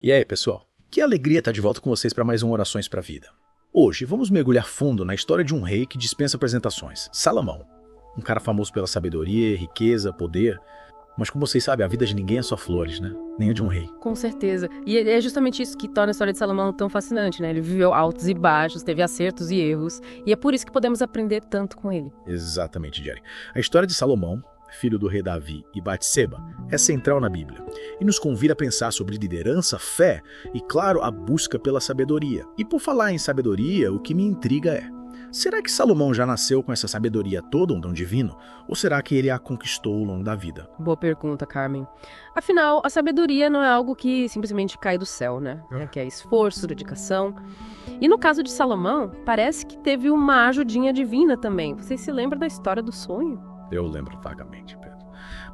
E aí, pessoal? Que alegria estar de volta com vocês para mais um Orações para a Vida. Hoje vamos mergulhar fundo na história de um rei que dispensa apresentações, Salomão. Um cara famoso pela sabedoria, riqueza, poder. Mas como vocês sabem, a vida de ninguém é só flores, né? Nem a de um rei. Com certeza. E é justamente isso que torna a história de Salomão tão fascinante, né? Ele viveu altos e baixos, teve acertos e erros. E é por isso que podemos aprender tanto com ele. Exatamente, Jerry. A história de Salomão, filho do rei Davi e Batseba, é central na Bíblia e nos convida a pensar sobre liderança, fé e, claro, a busca pela sabedoria. E por falar em sabedoria, o que me intriga é: será que Salomão já nasceu com essa sabedoria toda, um dom divino? Ou será que ele a conquistou ao longo da vida? Boa pergunta, Carmen. Afinal, a sabedoria não é algo que simplesmente cai do céu, né? Que é esforço, dedicação. E no caso de Salomão, parece que teve uma ajudinha divina também. Vocês se lembram da história do sonho? Eu lembro vagamente, Pedro.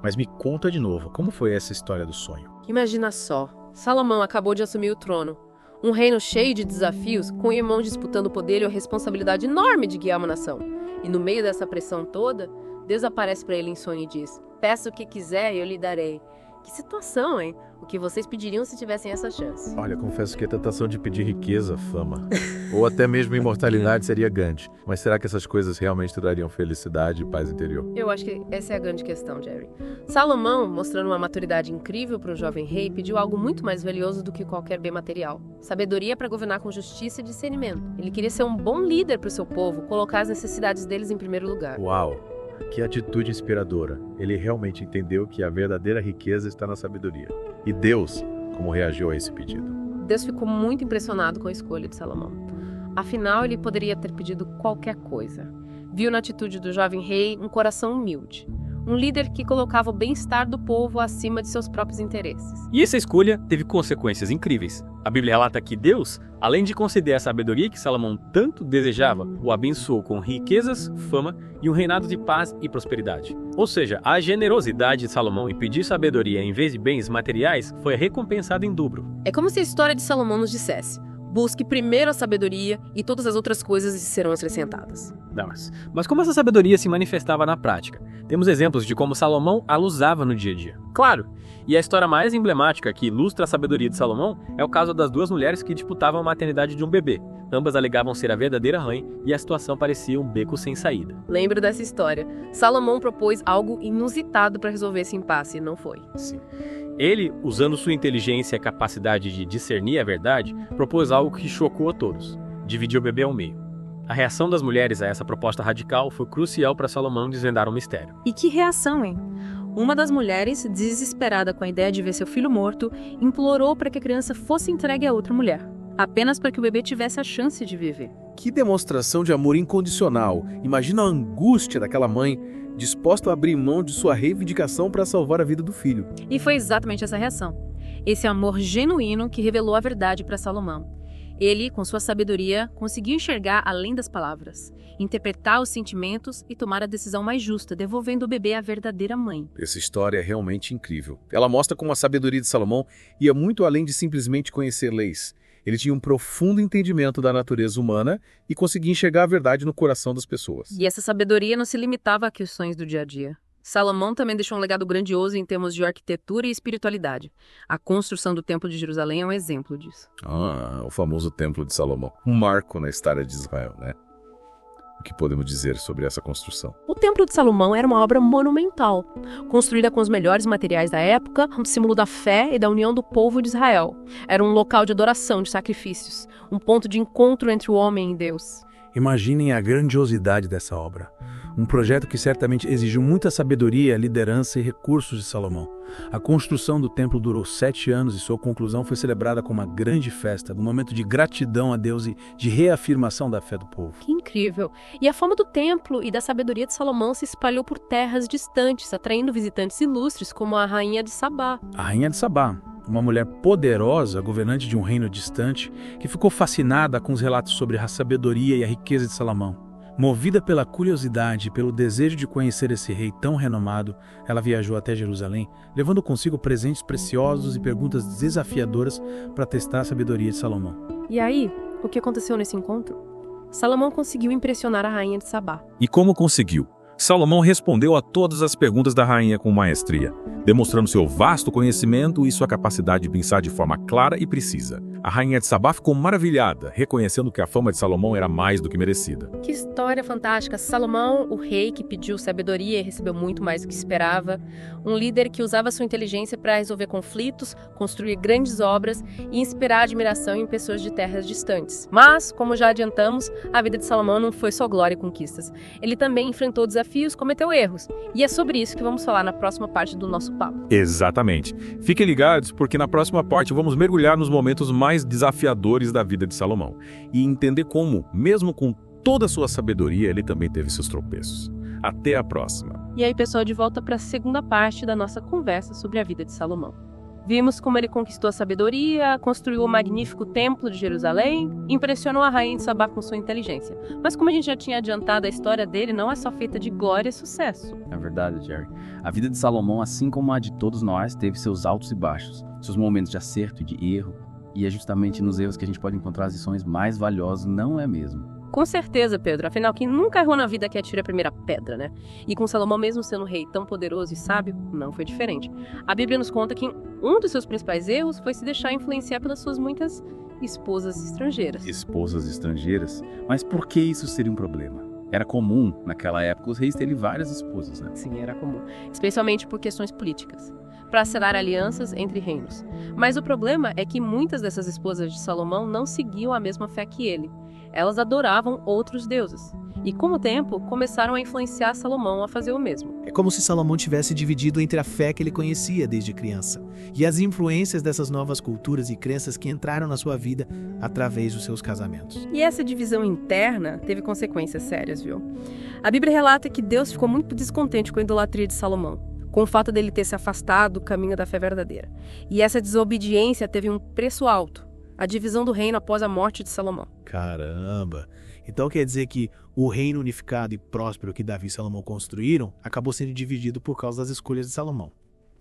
Mas me conta de novo, como foi essa história do sonho? Imagina só, Salomão acabou de assumir o trono. Um reino cheio de desafios, com irmãos disputando o poder e a responsabilidade enorme de guiar uma nação. E no meio dessa pressão toda, Deus aparece para ele em sonho e diz: "Peça o que quiser e eu lhe darei." Que situação, hein? O que vocês pediriam se tivessem essa chance? Olha, confesso que a tentação de pedir riqueza, fama, ou até mesmo imortalidade seria grande. Mas será que essas coisas realmente trariam felicidade e paz interior? Eu acho que essa é a grande questão, Jerry. Salomão, mostrando uma maturidade incrível para um jovem rei, pediu algo muito mais valioso do que qualquer bem material: sabedoria para governar com justiça e discernimento. Ele queria ser um bom líder para o seu povo, colocar as necessidades deles em primeiro lugar. Uau! Que atitude inspiradora. Ele realmente entendeu que a verdadeira riqueza está na sabedoria. E Deus, como reagiu a esse pedido? Deus ficou muito impressionado com a escolha de Salomão. Afinal, ele poderia ter pedido qualquer coisa. Viu na atitude do jovem rei um coração humilde. Um líder que colocava o bem-estar do povo acima de seus próprios interesses. E essa escolha teve consequências incríveis. A Bíblia relata que Deus, além de conceder a sabedoria que Salomão tanto desejava, o abençoou com riquezas, fama e um reinado de paz e prosperidade. Ou seja, a generosidade de Salomão em pedir sabedoria em vez de bens materiais foi recompensada em dobro. É como se a história de Salomão nos dissesse: busque primeiro a sabedoria e todas as outras coisas lhe serão acrescentadas. Mas como essa sabedoria se manifestava na prática? Temos exemplos de como Salomão a usava no dia a dia. Claro! E a história mais emblemática que ilustra a sabedoria de Salomão é o caso das duas mulheres que disputavam a maternidade de um bebê. Ambas alegavam ser a verdadeira mãe e a situação parecia um beco sem saída. Lembro dessa história. Salomão propôs algo inusitado para resolver esse impasse e não foi. Sim. Ele, usando sua inteligência e capacidade de discernir a verdade, propôs algo que chocou a todos: dividir o bebê ao meio. A reação das mulheres a essa proposta radical foi crucial para Salomão desvendar o mistério. E que reação, hein? Uma das mulheres, desesperada com a ideia de ver seu filho morto, implorou para que a criança fosse entregue a outra mulher, apenas para que o bebê tivesse a chance de viver. Que demonstração de amor incondicional! Imagina a angústia daquela mãe, disposta a abrir mão de sua reivindicação para salvar a vida do filho. E foi exatamente essa reação. Esse amor genuíno que revelou a verdade para Salomão. Ele, com sua sabedoria, conseguiu enxergar além das palavras, interpretar os sentimentos e tomar a decisão mais justa, devolvendo o bebê à verdadeira mãe. Essa história é realmente incrível. Ela mostra como a sabedoria de Salomão ia muito além de simplesmente conhecer leis. Ele tinha um profundo entendimento da natureza humana e conseguia enxergar a verdade no coração das pessoas. E essa sabedoria não se limitava a questões do dia a dia. Salomão também deixou um legado grandioso em termos de arquitetura e espiritualidade. A construção do Templo de Jerusalém é um exemplo disso. O famoso Templo de Salomão. Um marco na história de Israel, né? O que podemos dizer sobre essa construção? O Templo de Salomão era uma obra monumental, construída com os melhores materiais da época, um símbolo da fé e da união do povo de Israel. Era um local de adoração, de sacrifícios, um ponto de encontro entre o homem e Deus. Imaginem a grandiosidade dessa obra. Um projeto que certamente exigiu muita sabedoria, liderança e recursos de Salomão. A construção do templo durou 7 anos e sua conclusão foi celebrada com uma grande festa, num momento de gratidão a Deus e de reafirmação da fé do povo. Que incrível! E a fama do templo e da sabedoria de Salomão se espalhou por terras distantes, atraindo visitantes ilustres como a rainha de Sabá. A rainha de Sabá, uma mulher poderosa, governante de um reino distante, que ficou fascinada com os relatos sobre a sabedoria e a riqueza de Salomão. Movida pela curiosidade e pelo desejo de conhecer esse rei tão renomado, ela viajou até Jerusalém, levando consigo presentes preciosos e perguntas desafiadoras para testar a sabedoria de Salomão. E aí, o que aconteceu nesse encontro? Salomão conseguiu impressionar a rainha de Sabá. E como conseguiu? Salomão respondeu a todas as perguntas da rainha com maestria, demonstrando seu vasto conhecimento e sua capacidade de pensar de forma clara e precisa. A rainha de Sabá ficou maravilhada, reconhecendo que a fama de Salomão era mais do que merecida. Que história fantástica! Salomão, o rei que pediu sabedoria e recebeu muito mais do que esperava. Um líder que usava sua inteligência para resolver conflitos, construir grandes obras e inspirar admiração em pessoas de terras distantes. Mas, como já adiantamos, a vida de Salomão não foi só glória e conquistas. Ele também enfrentou desafios, cometeu erros. E é sobre isso que vamos falar na próxima parte do nosso papo. Exatamente. Fiquem ligados, porque na próxima parte vamos mergulhar nos momentos mais desafiadores da vida de Salomão e entender como, mesmo com toda a sua sabedoria, ele também teve seus tropeços. Até a próxima. E aí, pessoal, de volta para a segunda parte da nossa conversa sobre a vida de Salomão. Vimos como ele conquistou a sabedoria, construiu o magnífico templo de Jerusalém, impressionou a rainha de Sabá com sua inteligência. Mas como a gente já tinha adiantado, a história dele não é só feita de glória e sucesso. É verdade, Jerry. A vida de Salomão, assim como a de todos nós, teve seus altos e baixos, seus momentos de acerto e de erro. E é justamente nos erros que a gente pode encontrar as lições mais valiosas, não é mesmo? Com certeza, Pedro. Afinal, quem nunca errou na vida que atira a primeira pedra, né? E com Salomão, mesmo sendo um rei tão poderoso e sábio, não foi diferente. A Bíblia nos conta que um dos seus principais erros foi se deixar influenciar pelas suas muitas esposas estrangeiras. Esposas estrangeiras? Mas por que isso seria um problema? Era comum, naquela época, os reis terem várias esposas, né? Sim, era comum. Especialmente por questões políticas, para selar alianças entre reinos. Mas o problema é que muitas dessas esposas de Salomão não seguiam a mesma fé que ele. Elas adoravam outros deuses. E com o tempo, começaram a influenciar Salomão a fazer o mesmo. É como se Salomão tivesse dividido entre a fé que ele conhecia desde criança e as influências dessas novas culturas e crenças que entraram na sua vida através dos seus casamentos. E essa divisão interna teve consequências sérias, viu? A Bíblia relata que Deus ficou muito descontente com a idolatria de Salomão, com o fato dele ter se afastado do caminho da fé verdadeira. E essa desobediência teve um preço alto, a divisão do reino após a morte de Salomão. Caramba! Então quer dizer que o reino unificado e próspero que Davi e Salomão construíram acabou sendo dividido por causa das escolhas de Salomão.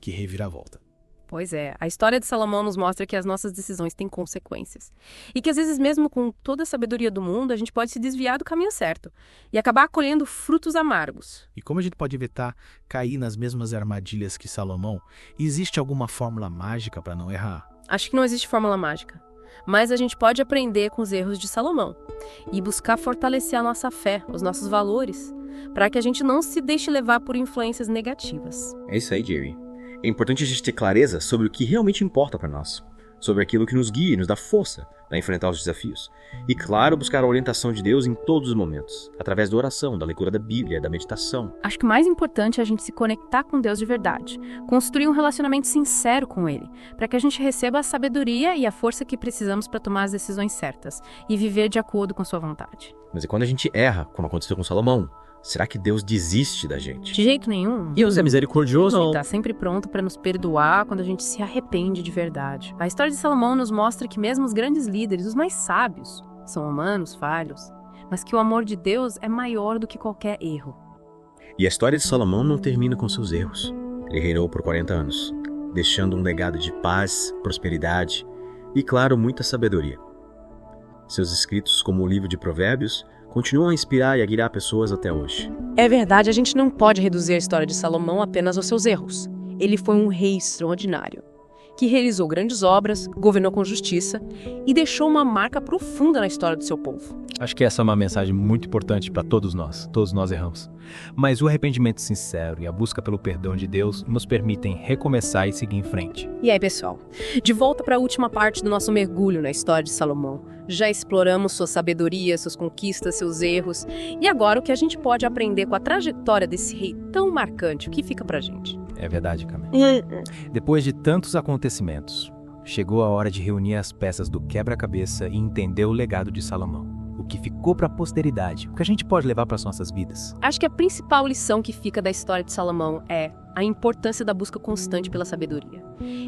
Que reviravolta. Pois é, a história de Salomão nos mostra que as nossas decisões têm consequências. E que às vezes mesmo com toda a sabedoria do mundo, a gente pode se desviar do caminho certo e acabar colhendo frutos amargos. E como a gente pode evitar cair nas mesmas armadilhas que Salomão? Existe alguma fórmula mágica para não errar? Acho que não existe fórmula mágica. Mas a gente pode aprender com os erros de Salomão e buscar fortalecer a nossa fé, os nossos valores, para que a gente não se deixe levar por influências negativas. É isso aí, Jerry. É importante a gente ter clareza sobre o que realmente importa para nós, sobre aquilo que nos guia e nos dá força para enfrentar os desafios. E, claro, buscar a orientação de Deus em todos os momentos, através da oração, da leitura da Bíblia, da meditação. Acho que o mais importante é a gente se conectar com Deus de verdade, construir um relacionamento sincero com Ele, para que a gente receba a sabedoria e a força que precisamos para tomar as decisões certas e viver de acordo com sua vontade. Mas e quando a gente erra, como aconteceu com Salomão? Será que Deus desiste da gente? De jeito nenhum. Deus é misericordioso. Ele está sempre pronto para nos perdoar quando a gente se arrepende de verdade. A história de Salomão nos mostra que mesmo os grandes líderes, os mais sábios, são humanos, falhos, mas que o amor de Deus é maior do que qualquer erro. E a história de Salomão não termina com seus erros. Ele reinou por 40 anos, deixando um legado de paz, prosperidade e, claro, muita sabedoria. Seus escritos, como o livro de Provérbios, continuam a inspirar e a guiar pessoas até hoje. É verdade, a gente não pode reduzir a história de Salomão apenas aos seus erros. Ele foi um rei extraordinário, que realizou grandes obras, governou com justiça e deixou uma marca profunda na história do seu povo. Acho que essa é uma mensagem muito importante para todos nós erramos. Mas o arrependimento sincero e a busca pelo perdão de Deus nos permitem recomeçar e seguir em frente. E aí, pessoal, de volta para a última parte do nosso mergulho na história de Salomão. Já exploramos sua sabedoria, suas conquistas, seus erros. E agora o que a gente pode aprender com a trajetória desse rei tão marcante? O que fica pra gente? É verdade, Camila. Depois de tantos acontecimentos, chegou a hora de reunir as peças do quebra-cabeça e entender o legado de Salomão. O que ficou para a posteridade, o que a gente pode levar para as nossas vidas. Acho que a principal lição que fica da história de Salomão é a importância da busca constante pela sabedoria.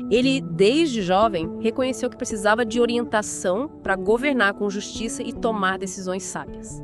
Ele, desde jovem, reconheceu que precisava de orientação para governar com justiça e tomar decisões sábias.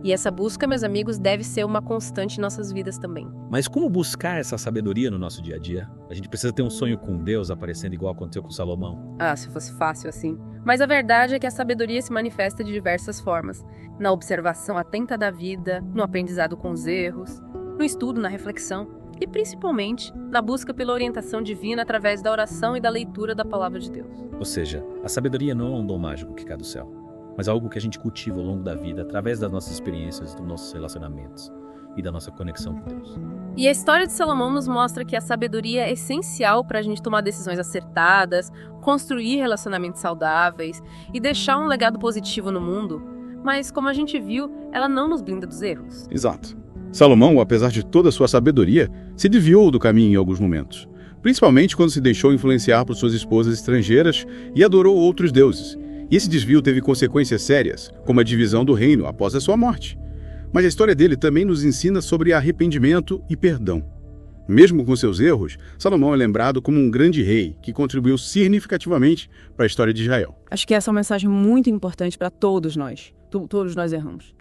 E essa busca, meus amigos, deve ser uma constante em nossas vidas também. Mas como buscar essa sabedoria no nosso dia a dia? A gente precisa ter um sonho com Deus aparecendo igual aconteceu com Salomão. Ah, se fosse fácil assim. Mas a verdade é que a sabedoria se manifesta de diversas formas. Na observação atenta da vida, no aprendizado com os erros, no estudo, na reflexão e principalmente na busca pela orientação divina através da oração e da leitura da palavra de Deus. Ou seja, a sabedoria não é um dom mágico que cai do céu, mas algo que a gente cultiva ao longo da vida através das nossas experiências, dos nossos relacionamentos e da nossa conexão com Deus. E a história de Salomão nos mostra que a sabedoria é essencial para a gente tomar decisões acertadas, construir relacionamentos saudáveis e deixar um legado positivo no mundo, mas como a gente viu, ela não nos blinda dos erros. Exato. Salomão, apesar de toda a sua sabedoria, se desviou do caminho em alguns momentos, principalmente quando se deixou influenciar por suas esposas estrangeiras e adorou outros deuses. E esse desvio teve consequências sérias, como a divisão do reino após a sua morte. Mas a história dele também nos ensina sobre arrependimento e perdão. Mesmo com seus erros, Salomão é lembrado como um grande rei que contribuiu significativamente para a história de Israel. Acho que essa é uma mensagem muito importante para todos nós. Todos nós erramos.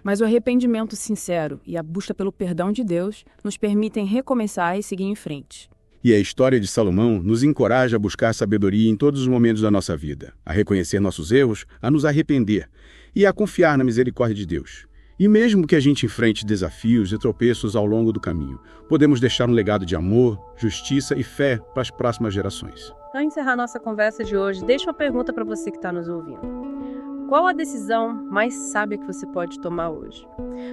Mas o arrependimento sincero e a busca pelo perdão de Deus nos permitem recomeçar e seguir em frente. E a história de Salomão nos encoraja a buscar sabedoria em todos os momentos da nossa vida, a reconhecer nossos erros, a nos arrepender e a confiar na misericórdia de Deus. E mesmo que a gente enfrente desafios e tropeços ao longo do caminho, podemos deixar um legado de amor, justiça e fé para as próximas gerações. Para encerrar nossa conversa de hoje, deixo uma pergunta para você que está nos ouvindo. Qual a decisão mais sábia que você pode tomar hoje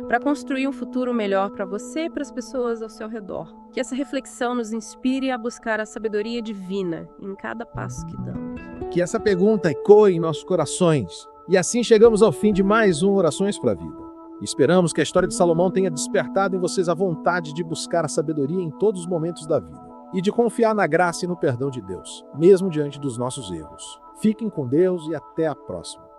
para construir um futuro melhor para você e para as pessoas ao seu redor? Que essa reflexão nos inspire a buscar a sabedoria divina em cada passo que damos. Que essa pergunta ecoe em nossos corações. E assim chegamos ao fim de mais um Orações para a Vida. Esperamos que a história de Salomão tenha despertado em vocês a vontade de buscar a sabedoria em todos os momentos da vida e de confiar na graça e no perdão de Deus, mesmo diante dos nossos erros. Fiquem com Deus e até a próxima.